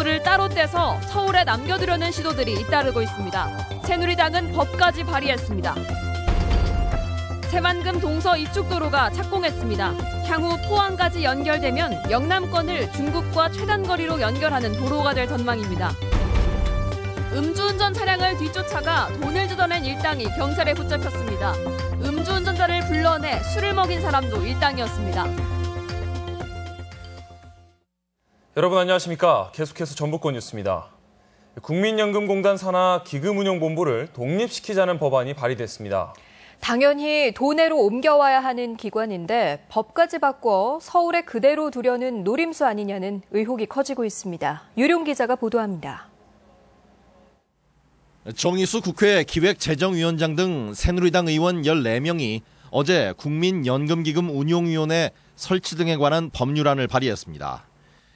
정부를 따로 떼서 서울에 남겨두려는 시도들이 잇따르고 있습니다. 새누리당은 법까지 발의했습니다. 새만금 동서 이축도로가 착공했습니다. 향후 포항까지 연결되면 영남권을 중국과 최단거리로 연결하는 도로가 될 전망입니다. 음주운전 차량을 뒤쫓아가 돈을 뜯어낸 일당이 경찰에 붙잡혔습니다. 음주운전자를 불러내 술을 먹인 사람도 일당이었습니다. 여러분 안녕하십니까? 계속해서 전북권 뉴스입니다. 국민연금공단 산하 기금운용본부를 독립시키자는 법안이 발의됐습니다. 당연히 도내로 옮겨와야 하는 기관인데 법까지 바꿔 서울에 그대로 두려는 노림수 아니냐는 의혹이 커지고 있습니다. 유룡 기자가 보도합니다. 정의수 국회 기획재정위원장 등 새누리당 의원 14명이 어제 국민연금기금 운용위원회 설치 등에 관한 법률안을 발의했습니다.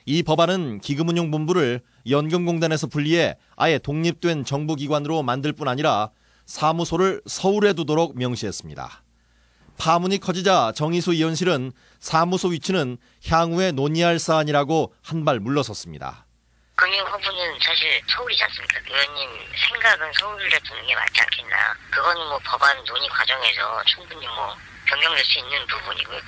이 법안은 기금운용본부를 연금공단에서 분리해 아예 독립된 정부기관으로 만들 뿐 아니라 사무소를 서울에 두도록 명시했습니다. 파문이 커지자 정의수 의원실은 사무소 위치는 향후에 논의할 사안이라고 한 발 물러섰습니다. 경영 허브는 사실 서울이지 않습니까? 의원님 생각은 서울에 두는 게 맞지 않겠나. 그거는 법안 논의 과정에서 충분히 변경될 수 있는 부분이고요.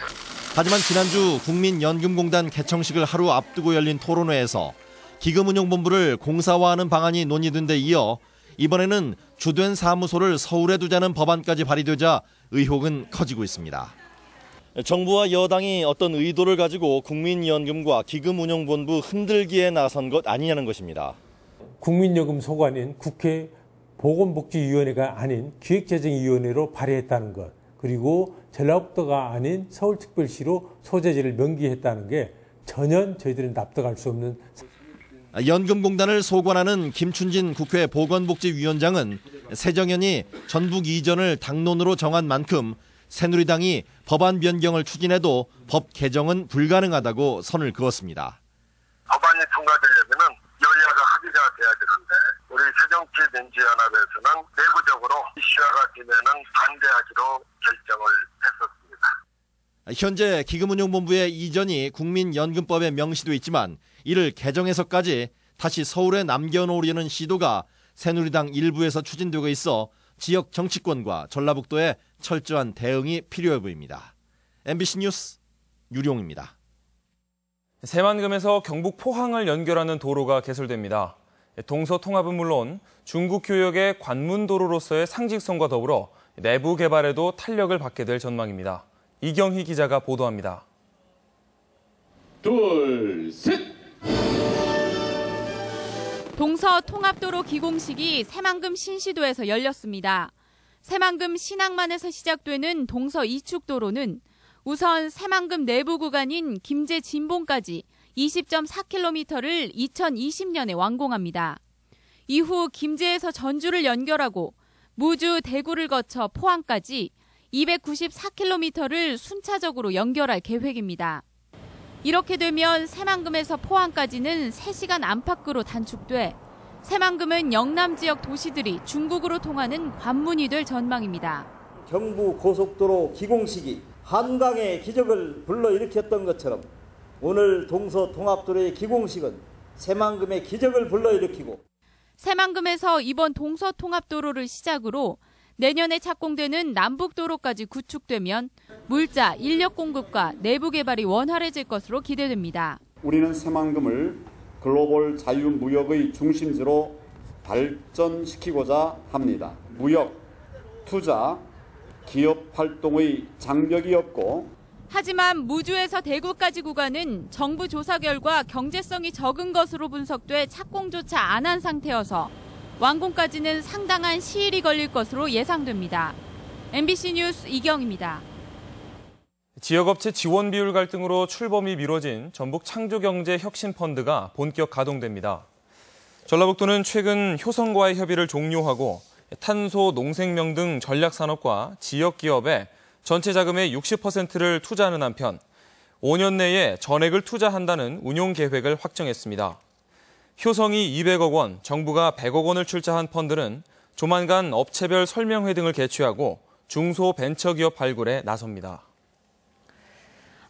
하지만 지난주 국민연금공단 개청식을 하루 앞두고 열린 토론회에서 기금운용본부를 공사화하는 방안이 논의된 데 이어 이번에는 주된 사무소를 서울에 두자는 법안까지 발의되자 의혹은 커지고 있습니다. 정부와 여당이 어떤 의도를 가지고 국민연금과 기금운용본부 흔들기에 나선 것 아니냐는 것입니다. 국민연금 소관인 국회 보건복지위원회가 아닌 기획재정위원회로 발의했다는 것, 그리고 전라북도가 아닌 서울특별시로 소재지를 명기했다는 게 전혀 저희들은 납득할 수 없는. 연금공단을 소관하는 김춘진 국회 보건복지위원장은 새정연이 전북 이전을 당론으로 정한 만큼 새누리당이 법안 변경을 추진해도 법 개정은 불가능하다고 선을 그었습니다. 법안이 통과되려면 여야가 합의가 돼야 되는데 우리 새정치민주연합에서는 내부적으로 이슈화가 되면은 반대하기로 결정을 했었습니다. 현재 기금운용본부의 이전이 국민연금법에 명시돼 있지만 이를 개정해서까지 다시 서울에 남겨놓으려는 시도가 새누리당 일부에서 추진되고 있어 지역 정치권과 전라북도의 철저한 대응이 필요해 보입니다. MBC 뉴스 유룡입니다. 새만금에서 경북 포항을 연결하는 도로가 개설됩니다. 동서 통합은 물론 중국 교역의 관문도로로서의 상징성과 더불어 내부 개발에도 탄력을 받게 될 전망입니다. 이경희 기자가 보도합니다. 둘, 셋! 동서 통합도로 기공식이 새만금 신시도에서 열렸습니다. 새만금 신항만에서 시작되는 동서 이축도로는 우선 새만금 내부 구간인 김제 진봉까지 20.4km를 2020년에 완공합니다. 이후 김제에서 전주를 연결하고 무주, 대구를 거쳐 포항까지 294km를 순차적으로 연결할 계획입니다. 이렇게 되면 새만금에서 포항까지는 3시간 안팎으로 단축돼 새만금은 영남 지역 도시들이 중국으로 통하는 관문이 될 전망입니다. 경부고속도로 기공식이 한강의 기적을 불러일으켰던 것처럼 오늘 동서통합도로의 기공식은 새만금의 기적을 불러일으키고 새만금에서 이번 동서통합도로를 시작으로 내년에 착공되는 남북도로까지 구축되면 물자, 인력 공급과 내부 개발이 원활해질 것으로 기대됩니다. 우리는 새만금을 글로벌 자유무역의 중심지로 발전시키고자 합니다. 무역, 투자, 기업 활동의 장벽이 없고 하지만 무주에서 대구까지 구간은 정부 조사 결과 경제성이 적은 것으로 분석돼 착공조차 안 한 상태여서 완공까지는 상당한 시일이 걸릴 것으로 예상됩니다. MBC 뉴스 이경입니다. 지역업체 지원 비율 갈등으로 출범이 미뤄진 전북 창조경제혁신펀드가 본격 가동됩니다. 전라북도는 최근 효성과의 협의를 종료하고 탄소, 농생명 등 전략산업과 지역기업에 전체 자금의 60%를 투자하는 한편 5년 내에 전액을 투자한다는 운용 계획을 확정했습니다. 효성이 200억 원, 정부가 100억 원을 출자한 펀드는 조만간 업체별 설명회 등을 개최하고 중소벤처기업 발굴에 나섭니다.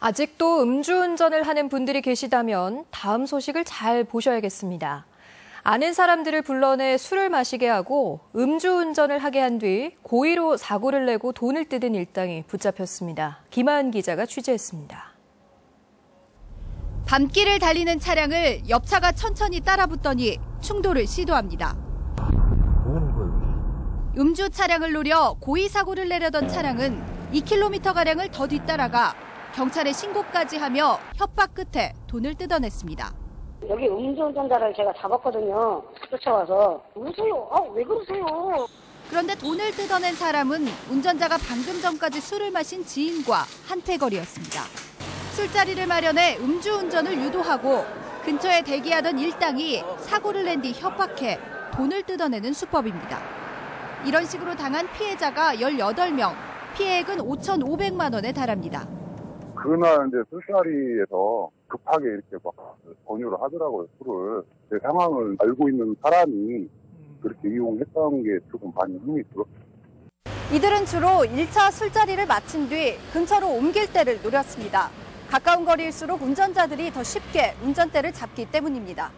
아직도 음주운전을 하는 분들이 계시다면 다음 소식을 잘 보셔야겠습니다. 아는 사람들을 불러내 술을 마시게 하고 음주운전을 하게 한 뒤 고의로 사고를 내고 돈을 뜯은 일당이 붙잡혔습니다. 김하은 기자가 취재했습니다. 밤길을 달리는 차량을 옆차가 천천히 따라붙더니 충돌을 시도합니다. 음주 차량을 노려 고의 사고를 내려던 차량은 2km가량을 더 뒤따라가 경찰에 신고까지 하며 협박 끝에 돈을 뜯어냈습니다. 여기 음주운전자를 제가 잡았거든요. 쫓아와서. 우세요. 왜 그러세요? 그런데 돈을 뜯어낸 사람은 운전자가 방금 전까지 술을 마신 지인과 한패거리였습니다. 술자리를 마련해 음주운전을 유도하고 근처에 대기하던 일당이 사고를 낸 뒤 협박해 돈을 뜯어내는 수법입니다. 이런 식으로 당한 피해자가 18명, 피해액은 5,500만 원에 달합니다. 그날 이제 술자리에서 급하게 이렇게 막 권유를 하더라고요, 술을. 제 상황을 알고 있는 사람이 그렇게 이용했다는 게 조금 많이 힘이 들었어요. 이들은 주로 1차 술자리를 마친 뒤 근처로 옮길 때를 노렸습니다. 가까운 거리일수록 운전자들이 더 쉽게 운전대를 잡기 때문입니다.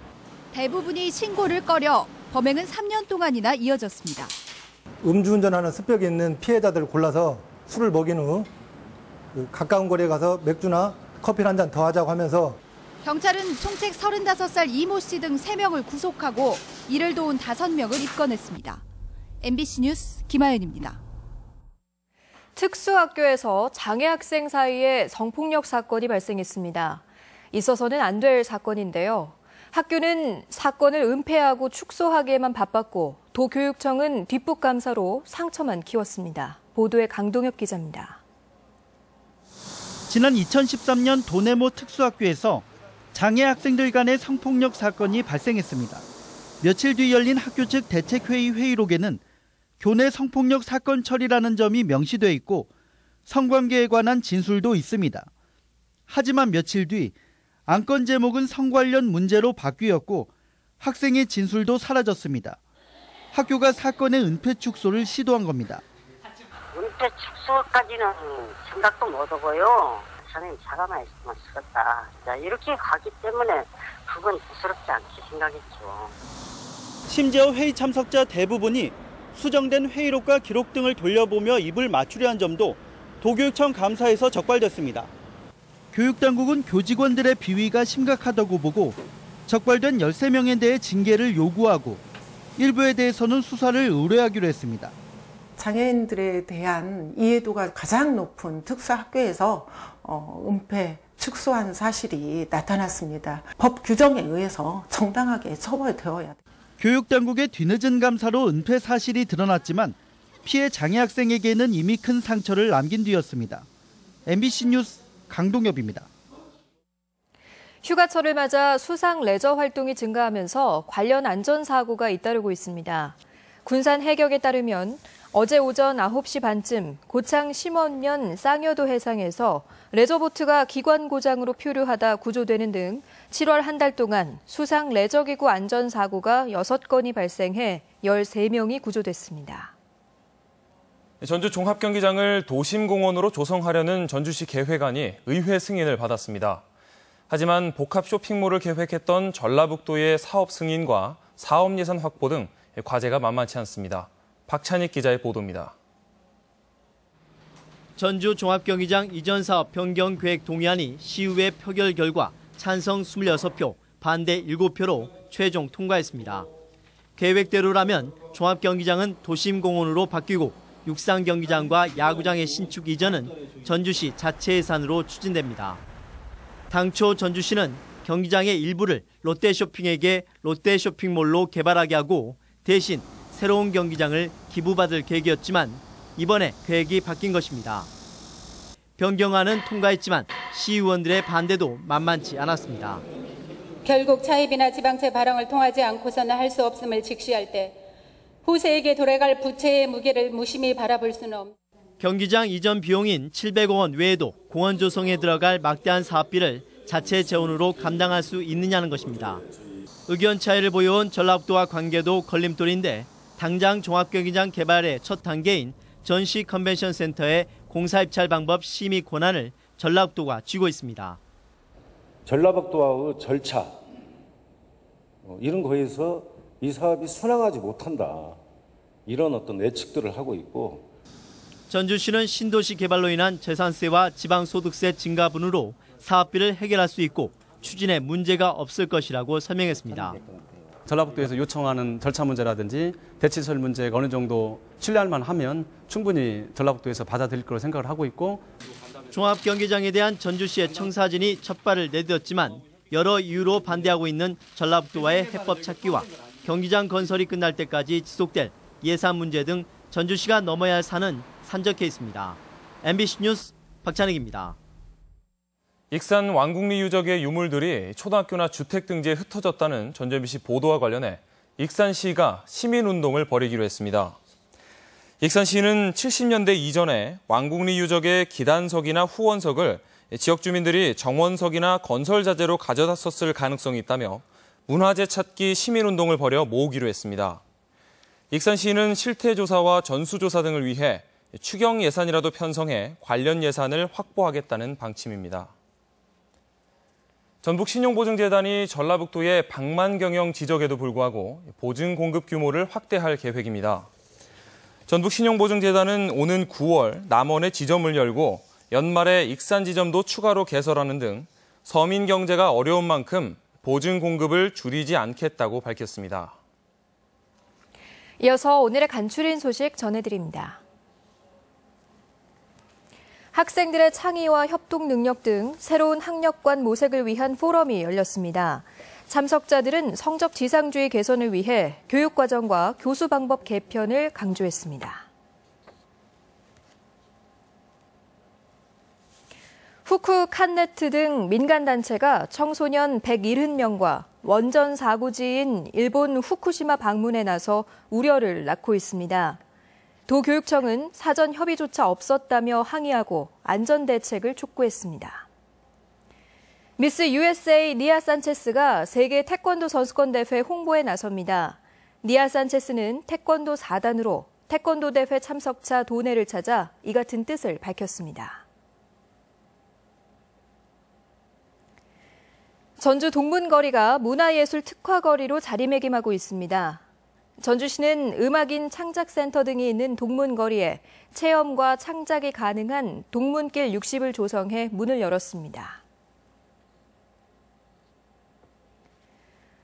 대부분이 신고를 꺼려 범행은 3년 동안이나 이어졌습니다. 음주운전하는 습격이 있는 피해자들을 골라서 술을 먹인 후 가까운 거리에 가서 맥주나 커피를 한 잔 더 하자고 하면서 경찰은 총책 35살 이모 씨 등 3명을 구속하고 이를 도운 5명을 입건했습니다. MBC 뉴스 김하연입니다. 특수학교에서 장애 학생 사이에 성폭력 사건이 발생했습니다. 있어서는 안 될 사건인데요. 학교는 사건을 은폐하고 축소하기에만 바빴고 도교육청은 뒷북감사로 상처만 키웠습니다. 보도에 강동혁 기자입니다. 지난 2013년 도네모 특수학교에서 장애 학생들 간의 성폭력 사건이 발생했습니다. 며칠 뒤 열린 학교 측 대책회의 회의록에는 교내 성폭력 사건 처리라는 점이 명시돼 있고 성관계에 관한 진술도 있습니다. 하지만 며칠 뒤 안건 제목은 성 관련 문제로 바뀌었고 학생의 진술도 사라졌습니다. 학교가 사건의 은폐 축소를 시도한 겁니다. 은폐 축소까지는 생각도 못하고요. 저는 자가만 있으면 쓰겠다. 이렇게 가기 때문에 그건 부끄럽지 않게 생각했죠. 심지어 회의 참석자 대부분이 수정된 회의록과 기록 등을 돌려보며 입을 맞추려 한 점도 도교육청 감사에서 적발됐습니다. 교육당국은 교직원들의 비위가 심각하다고 보고 적발된 13명에 대해 징계를 요구하고 일부에 대해서는 수사를 의뢰하기로 했습니다. 장애인들에 대한 이해도가 가장 높은 특수학교에서 은폐, 축소한 사실이 나타났습니다. 법 규정에 의해서 정당하게 처벌되어야 됩니다. 교육당국의 뒤늦은 감사로 은폐 사실이 드러났지만 피해 장애 학생에게는 이미 큰 상처를 남긴 뒤였습니다. MBC 뉴스 강동엽입니다. 휴가철을 맞아 수상 레저 활동이 증가하면서 관련 안전사고가 잇따르고 있습니다. 군산 해경에 따르면 어제 오전 9시 반쯤 고창 심원면 쌍여도 해상에서 레저보트가 기관 고장으로 표류하다 구조되는 등 7월 한 달 동안 수상 레저기구 안전사고가 6건이 발생해 13명이 구조됐습니다. 전주 종합경기장을 도심공원으로 조성하려는 전주시 계획안이 의회 승인을 받았습니다. 하지만 복합 쇼핑몰을 계획했던 전라북도의 사업 승인과 사업 예산 확보 등 과제가 만만치 않습니다. 박찬익 기자의 보도입니다. 전주 종합경기장 이전 사업 변경 계획 동의안이 시의회 표결 결과 찬성 26표, 반대 7표로 최종 통과했습니다. 계획대로라면 종합경기장은 도심공원으로 바뀌고 육상경기장과 야구장의 신축 이전은 전주시 자체 예산으로 추진됩니다. 당초 전주시는 경기장의 일부를 롯데쇼핑에게 롯데쇼핑몰로 개발하게 하고 대신 새로운 경기장을 기부받을 계획이었지만 이번에 계획이 바뀐 것입니다. 변경안은 통과했지만 시의원들의 반대도 만만치 않았습니다. 결국 차입이나 지방채 발행을 통하지 않고서는 할 수 없음을 직시할 때 후세에게 돌아갈 부채의 무게를 무심히 바라볼 수는 없습니다. 경기장 이전 비용인 700억 원 외에도 공원 조성에 들어갈 막대한 사업비를 자체 재원으로 감당할 수 있느냐는 것입니다. 의견 차이를 보여온 전라북도와 관계도 걸림돌인데 당장 종합경기장 개발의 첫 단계인 전시 컨벤션 센터의 공사 입찰 방법 심의 권한을 전라북도가 쥐고 있습니다. 전라북도와의 절차 이런 거에서 이 사업이 순항하지 못한다. 이런 어떤 예측들을 하고 있고 전주시는 신도시 개발로 인한 재산세와 지방소득세 증가분으로 사업비를 해결할 수 있고 추진에 문제가 없을 것이라고 설명했습니다. 전라북도에서 요청하는 절차 문제라든지 대치설 문제가 어느 정도 신뢰할 만하면 충분히 전라북도에서 받아들일 거로 생각을 하고 있고 종합경기장에 대한 전주시의 청사진이 첫 발을 내딛었지만 여러 이유로 반대하고 있는 전라북도와의 해법 찾기와 경기장 건설이 끝날 때까지 지속될 예산 문제 등 전주시가 넘어야 할 산은 산적해 있습니다. MBC 뉴스 박찬익입니다. 익산 왕국리 유적의 유물들이 초등학교나 주택 등지에 흩어졌다는 전주 보도와 관련해 익산시가 시민운동을 벌이기로 했습니다. 익산시는 70년대 이전에 왕국리 유적의 기단석이나 후원석을 지역 주민들이 정원석이나 건설 자재로 가져다 썼을 가능성이 있다며 문화재 찾기 시민운동을 벌여 모으기로 했습니다. 익산시는 실태조사와 전수조사 등을 위해 추경 예산이라도 편성해 관련 예산을 확보하겠다는 방침입니다. 전북신용보증재단이 전라북도의 방만경영 지적에도 불구하고 보증 공급 규모를 확대할 계획입니다. 전북신용보증재단은 오는 9월 남원에 지점을 열고 연말에 익산 지점도 추가로 개설하는 등 서민 경제가 어려운 만큼 보증 공급을 줄이지 않겠다고 밝혔습니다. 이어서 오늘의 간추린 소식 전해드립니다. 학생들의 창의와 협동 능력 등 새로운 학력관 모색을 위한 포럼이 열렸습니다. 참석자들은 성적 지상주의 개선을 위해 교육과정과 교수 방법 개편을 강조했습니다. 후쿠 칸네트 등 민간단체가 청소년 170명과 원전 사고지인 일본 후쿠시마 방문에 나서 우려를 낳고 있습니다. 도교육청은 사전 협의조차 없었다며 항의하고 안전대책을 촉구했습니다. 미스 USA 니아 산체스가 세계 태권도 선수권 대회 홍보에 나섭니다. 니아 산체스는 태권도 4단으로 태권도 대회 참석자 도내를 찾아 이 같은 뜻을 밝혔습니다. 전주 동문거리가 문화예술 특화거리로 자리매김하고 있습니다. 전주시는 음악인 창작센터 등이 있는 동문거리에 체험과 창작이 가능한 동문길 60을 조성해 문을 열었습니다.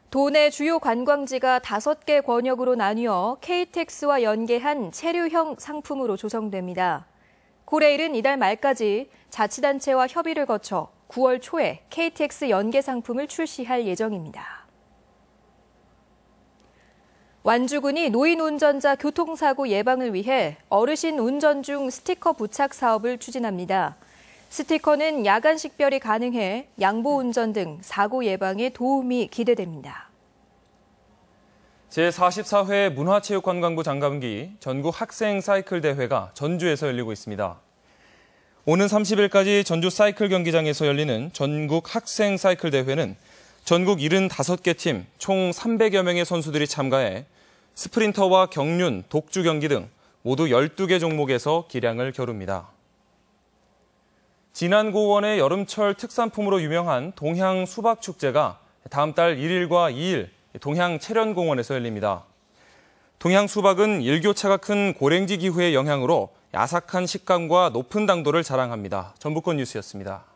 도내 주요 관광지가 5개 권역으로 나뉘어 KTX와 연계한 체류형 상품으로 조성됩니다. 고레일은 이달 말까지 자치단체와 협의를 거쳐 9월 초에 KTX 연계 상품을 출시할 예정입니다. 완주군이 노인 운전자 교통사고 예방을 위해 어르신 운전 중 스티커 부착 사업을 추진합니다. 스티커는 야간 식별이 가능해 양보 운전 등 사고 예방에 도움이 기대됩니다. 제44회 문화체육관광부 장감기 전국 학생 사이클 대회가 전주에서 열리고 있습니다. 오는 30일까지 전주 사이클 경기장에서 열리는 전국 학생 사이클 대회는 전국 75개 팀 총 300여 명의 선수들이 참가해 스프린터와 경륜, 독주 경기 등 모두 12개 종목에서 기량을 겨룹니다. 진안고원의 여름철 특산품으로 유명한 동향 수박축제가 다음 달 1일과 2일 동향 체련공원에서 열립니다. 동향 수박은 일교차가 큰 고랭지 기후의 영향으로 야삭한 식감과 높은 당도를 자랑합니다. 전북권 뉴스였습니다.